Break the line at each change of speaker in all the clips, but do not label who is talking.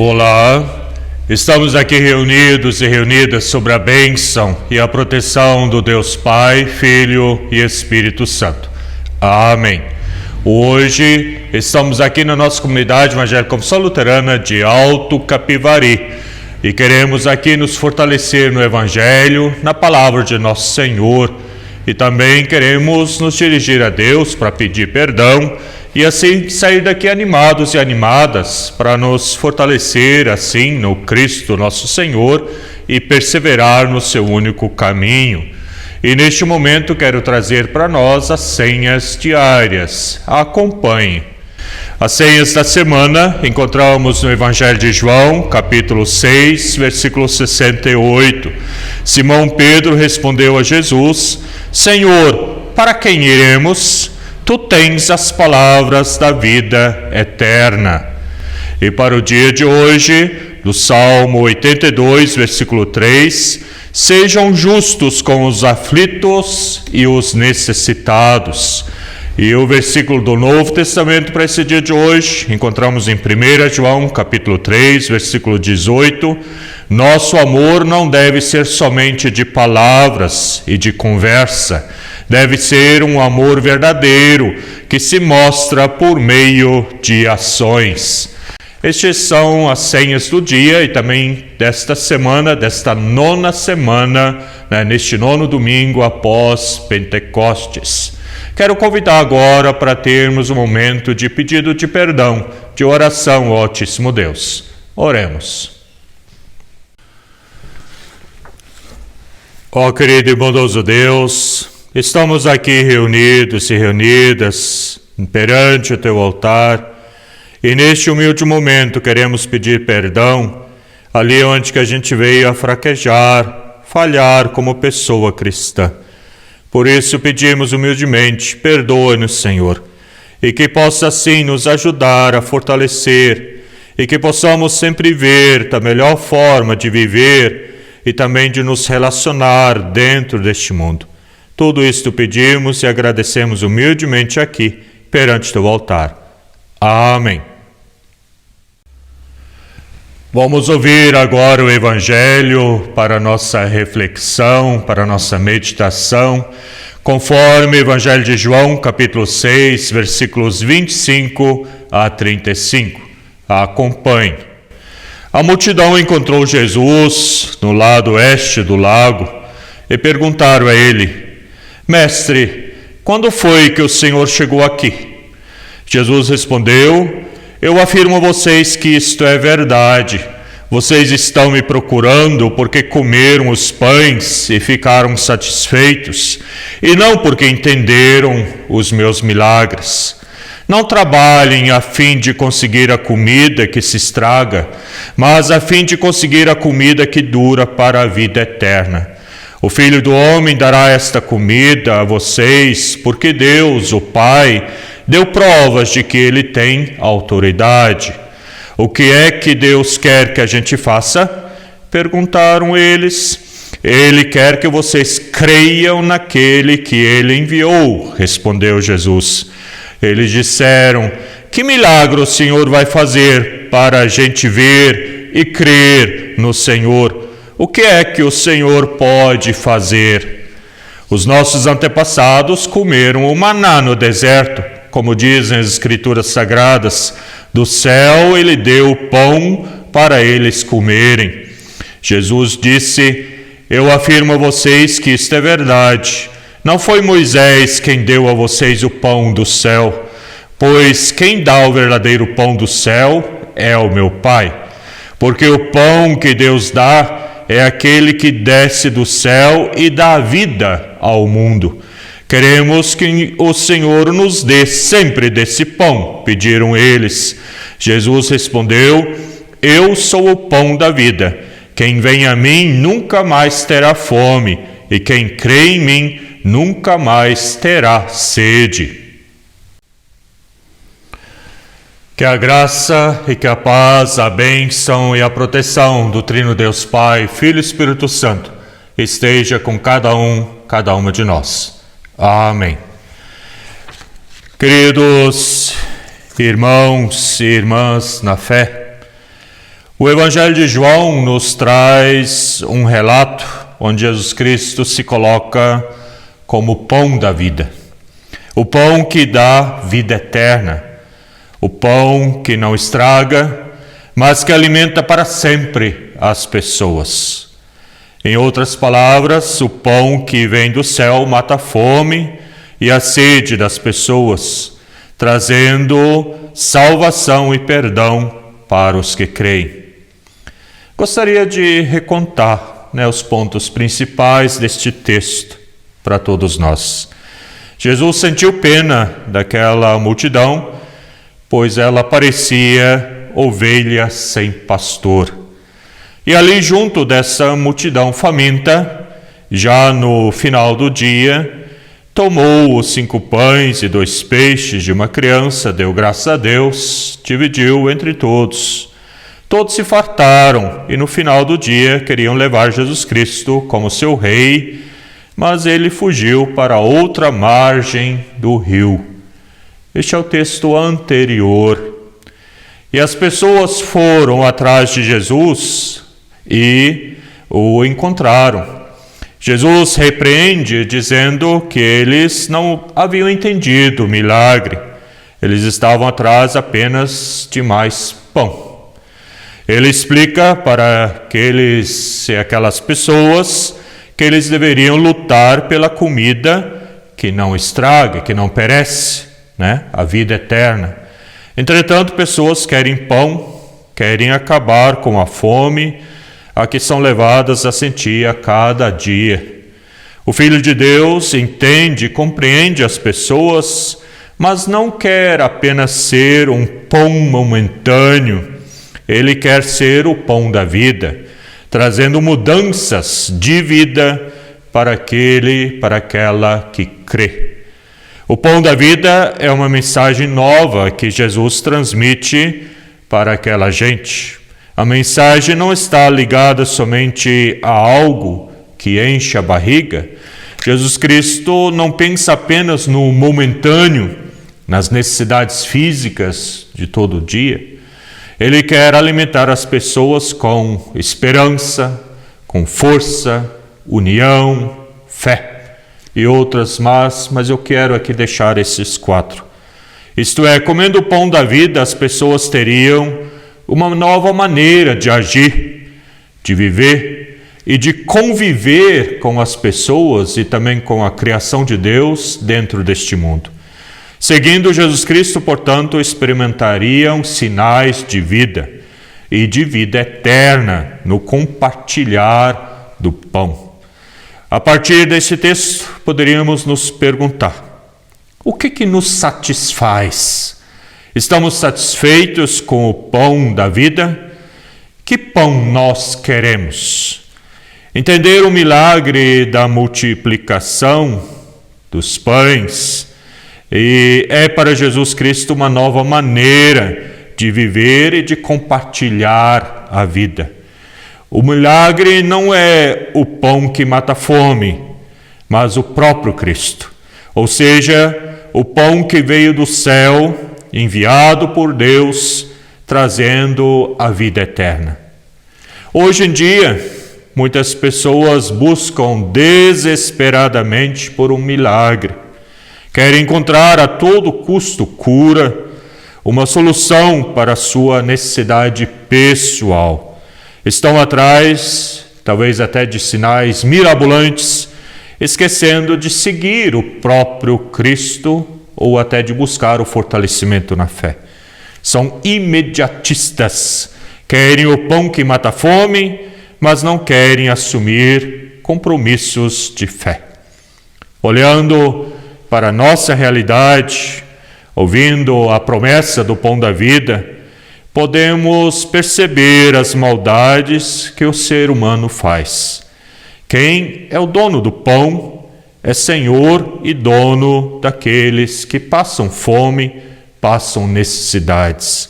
Olá, estamos aqui reunidos e reunidas sobre a bênção e a proteção do Deus Pai, Filho e Espírito Santo. Amém. Hoje estamos aqui na nossa comunidade evangélica Confissão Luterana de Alto Capivari e queremos aqui nos fortalecer no Evangelho, na palavra de Nosso Senhor, e também queremos nos dirigir a Deus para pedir perdão e assim sair daqui animados e animadas para nos fortalecer assim no Cristo nosso Senhor e perseverar no seu único caminho. E neste momento quero trazer para nós as senhas diárias. Acompanhe. As senhas da semana encontramos no Evangelho de João, capítulo 6, versículo 68. Simão Pedro respondeu a Jesus: Senhor, para quem iremos? Tu tens as palavras da vida eterna. E para o dia de hoje, do Salmo 82, versículo 3, sejam justos com os aflitos e os necessitados. E o versículo do Novo Testamento para esse dia de hoje, encontramos em 1 João, capítulo 3, versículo 18. Nosso amor não deve ser somente de palavras e de conversa, deve ser um amor verdadeiro, que se mostra por meio de ações. Estas são as senhas do dia e também desta semana, desta nona semana, neste nono domingo após Pentecostes. Quero convidar agora para termos um momento de pedido de perdão, de oração ao Altíssimo Deus. Oremos. Ó querido e bondoso Deus, estamos aqui reunidos e reunidas perante o Teu altar, e neste humilde momento queremos pedir perdão ali onde que a gente veio a fraquejar, falhar como pessoa cristã. Por isso pedimos humildemente, perdoa-nos, Senhor, e que possa assim nos ajudar a fortalecer, e que possamos sempre ver a melhor forma de viver e também de nos relacionar dentro deste mundo. Tudo isto pedimos e agradecemos humildemente aqui, perante Teu altar. Amém. Vamos ouvir agora o Evangelho para nossa reflexão, para nossa meditação, conforme o Evangelho de João, capítulo 6, versículos 25 a 35. Acompanhe. A multidão encontrou Jesus no lado oeste do lago e perguntaram a ele: Mestre, quando foi que o Senhor chegou aqui? Jesus respondeu: Eu afirmo a vocês que isto é verdade. Vocês estão me procurando porque comeram os pães e ficaram satisfeitos, e não porque entenderam os meus milagres. Não trabalhem a fim de conseguir a comida que se estraga, mas a fim de conseguir a comida que dura para a vida eterna. O Filho do Homem dará esta comida a vocês, porque Deus, o Pai, deu provas de que Ele tem autoridade. O que é que Deus quer que a gente faça? Perguntaram eles. Ele quer que vocês creiam naquele que Ele enviou, respondeu Jesus. Eles disseram: Que milagre o Senhor vai fazer para a gente ver e crer no Senhor? O que é que o Senhor pode fazer? Os nossos antepassados comeram o maná no deserto, como dizem as Escrituras Sagradas. Do céu Ele deu pão para eles comerem. Jesus disse: Eu afirmo a vocês que isto é verdade. Não foi Moisés quem deu a vocês o pão do céu, pois quem dá o verdadeiro pão do céu é o meu Pai. Porque o pão que Deus dá é aquele que desce do céu e dá vida ao mundo. Queremos que o Senhor nos dê sempre desse pão, pediram eles. Jesus respondeu: Eu sou o pão da vida. Quem vem a mim nunca mais terá fome, e quem crê em mim nunca mais terá sede. Que a graça e que a paz, a bênção e a proteção do Trino Deus Pai, Filho e Espírito Santo esteja com cada uma de nós. Amém. Queridos irmãos e irmãs na fé, o Evangelho de João nos traz um relato onde Jesus Cristo se coloca como pão da vida. O pão que dá vida eterna. O pão que não estraga, mas que alimenta para sempre as pessoas. Em outras palavras, o pão que vem do céu mata a fome e a sede das pessoas, trazendo salvação e perdão para os que creem. Gostaria de recontar, os pontos principais deste texto para todos nós. Jesus sentiu pena daquela multidão, pois ela parecia ovelha sem pastor. E ali junto dessa multidão faminta, já no final do dia, tomou os 5 pães e 2 peixes de uma criança, deu graças a Deus, dividiu entre todos. Todos se fartaram e no final do dia queriam levar Jesus Cristo como seu rei, mas ele fugiu para outra margem do rio. Este é o texto anterior. E as pessoas foram atrás de Jesus e o encontraram. Jesus repreende dizendo que eles não haviam entendido o milagre. Eles estavam atrás apenas de mais pão. Ele explica para aquelas pessoas que eles deveriam lutar pela comida que não estraga, que não perece, a vida eterna. Entretanto, pessoas querem pão, querem acabar com a fome, a que são levadas a sentir a cada dia. O Filho de Deus entende e compreende as pessoas, mas não quer apenas ser um pão momentâneo. Ele quer ser o pão da vida, trazendo mudanças de vida para aquela que crê. O pão da vida é uma mensagem nova que Jesus transmite para aquela gente. A mensagem não está ligada somente a algo que enche a barriga. Jesus Cristo não pensa apenas no momentâneo, nas necessidades físicas de todo dia. Ele quer alimentar as pessoas com esperança, com força, união, fé e outras mas eu quero aqui deixar esses 4. Isto é, comendo o pão da vida, as pessoas teriam uma nova maneira de agir, de viver e de conviver com as pessoas e também com a criação de Deus dentro deste mundo. Seguindo Jesus Cristo, portanto, experimentariam sinais de vida e de vida eterna no compartilhar do pão. A partir desse texto, poderíamos nos perguntar: o que nos satisfaz? Estamos satisfeitos com o pão da vida? Que pão nós queremos? Entender o milagre da multiplicação dos pães e é para Jesus Cristo uma nova maneira de viver e de compartilhar a vida. O milagre não é o pão que mata a fome, mas o próprio Cristo. Ou seja, o pão que veio do céu, enviado por Deus, trazendo a vida eterna. Hoje em dia, muitas pessoas buscam desesperadamente por um milagre. Querem encontrar a todo custo cura, uma solução para a sua necessidade pessoal. Estão atrás, talvez até de sinais mirabolantes, esquecendo de seguir o próprio Cristo ou até de buscar o fortalecimento na fé. São imediatistas, querem o pão que mata a fome, mas não querem assumir compromissos de fé. Olhando para a nossa realidade, ouvindo a promessa do pão da vida, podemos perceber as maldades que o ser humano faz. Quem é o dono do pão é Senhor e dono daqueles que passam fome, passam necessidades.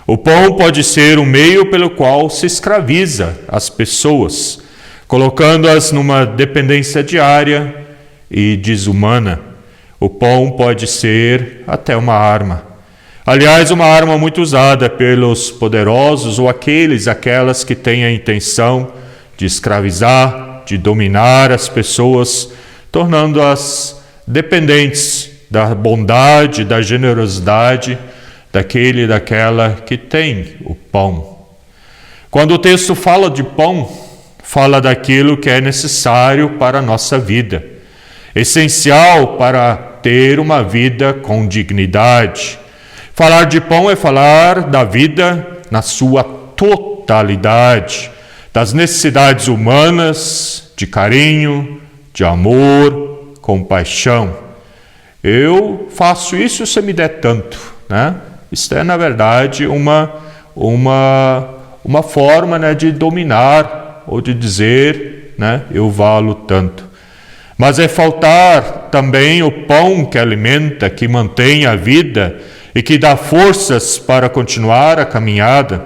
O pão pode ser um meio pelo qual se escraviza as pessoas, colocando-as numa dependência diária e desumana. O pão pode ser até uma arma. Aliás, uma arma muito usada pelos poderosos ou aquelas que têm a intenção de escravizar, de dominar as pessoas, tornando-as dependentes da bondade, da generosidade daquele e daquela que tem o pão. Quando o texto fala de pão, fala daquilo que é necessário para a nossa vida, essencial para ter uma vida com dignidade. Falar de pão é falar da vida na sua totalidade, das necessidades humanas, de carinho, de amor, compaixão. Eu faço isso se me der tanto, né? Isso é, na verdade, uma forma, né, de dominar ou de dizer, né, eu valo tanto. Mas é faltar também o pão que alimenta, que mantém a vida e que dá forças para continuar a caminhada.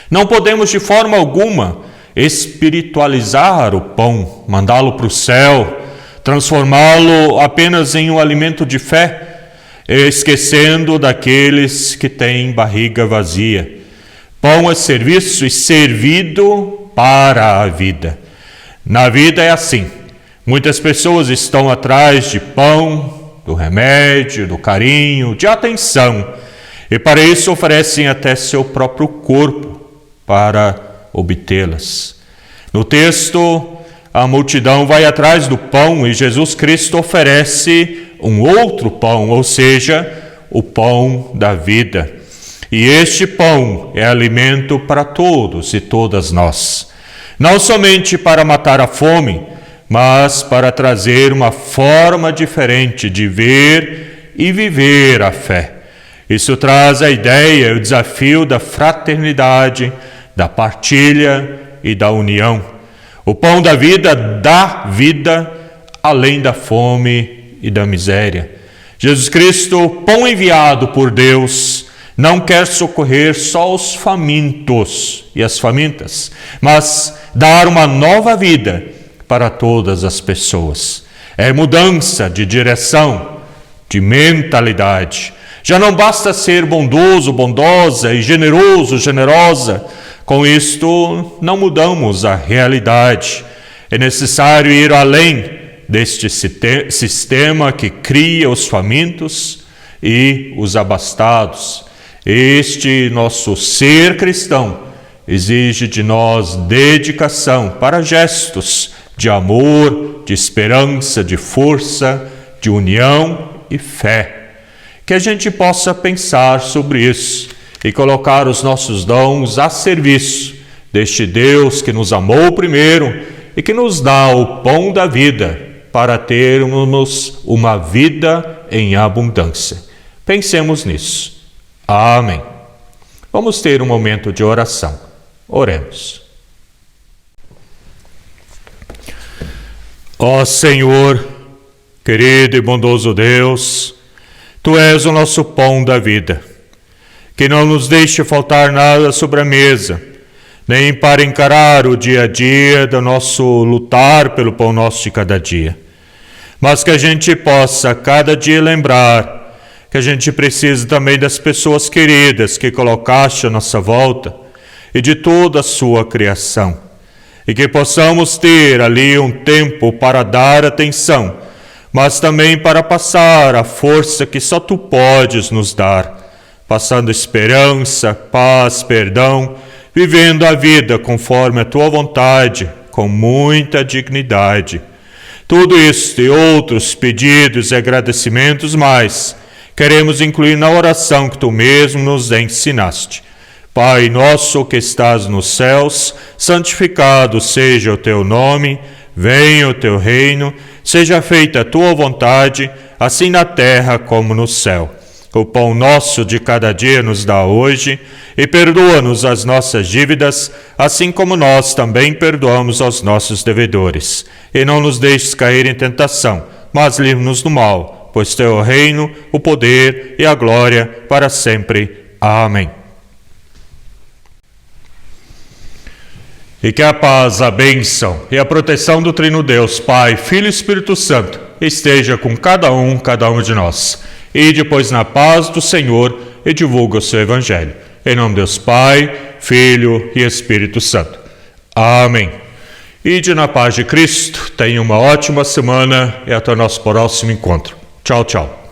Não podemos de forma alguma espiritualizar o pão, mandá-lo para o céu, transformá-lo apenas em um alimento de fé, esquecendo daqueles que têm barriga vazia. Pão é serviço e servido para a vida. Na vida é assim. Muitas pessoas estão atrás de pão, do remédio, do carinho, de atenção, e para isso oferecem até seu próprio corpo para obtê-las. No texto, a multidão vai atrás do pão e Jesus Cristo oferece um outro pão, ou seja, o pão da vida. E este pão é alimento para todos e todas nós, não somente para matar a fome, mas para trazer uma forma diferente de ver e viver a fé. Isso traz a ideia e o desafio da fraternidade, da partilha e da união. O pão da vida dá vida além da fome e da miséria. Jesus Cristo, pão enviado por Deus, não quer socorrer só os famintos e as famintas, mas dar uma nova vida para todas as pessoas. É mudança de direção, de mentalidade. Já não basta ser bondoso, bondosa e generoso, generosa. Com isto, não mudamos a realidade. É necessário ir além deste sistema que cria os famintos e os abastados. Este nosso ser cristão exige de nós dedicação para gestos de amor, de esperança, de força, de união e fé. Que a gente possa pensar sobre isso e colocar os nossos dons a serviço deste Deus que nos amou primeiro e que nos dá o pão da vida para termos uma vida em abundância. Pensemos nisso. Amém. Vamos ter um momento de oração. Oremos. Ó Senhor, querido e bondoso Deus, Tu és o nosso pão da vida, que não nos deixe faltar nada sobre a mesa, nem para encarar o dia a dia do nosso lutar pelo pão nosso de cada dia, mas que a gente possa cada dia lembrar que a gente precisa também das pessoas queridas que colocaste à nossa volta e de toda a sua criação. E que possamos ter ali um tempo para dar atenção, mas também para passar a força que só Tu podes nos dar, passando esperança, paz, perdão, vivendo a vida conforme a Tua vontade, com muita dignidade. Tudo isso e outros pedidos e agradecimentos mais, queremos incluir na oração que Tu mesmo nos ensinaste. Pai nosso que estás nos céus, santificado seja o Teu nome, venha o Teu reino, seja feita a Tua vontade, assim na terra como no céu. O pão nosso de cada dia nos dá hoje, e perdoa-nos as nossas dívidas, assim como nós também perdoamos aos nossos devedores. E não nos deixes cair em tentação, mas livra-nos do mal, pois Teu é o reino, o poder e a glória para sempre. Amém. E que a paz, a bênção e a proteção do Trino Deus, Pai, Filho e Espírito Santo, esteja com cada um de nós. E depois na paz do Senhor e divulga o seu Evangelho. Em nome de Deus Pai, Filho e Espírito Santo. Amém. Ide na paz de Cristo, tenha uma ótima semana e até o nosso próximo encontro. Tchau, tchau.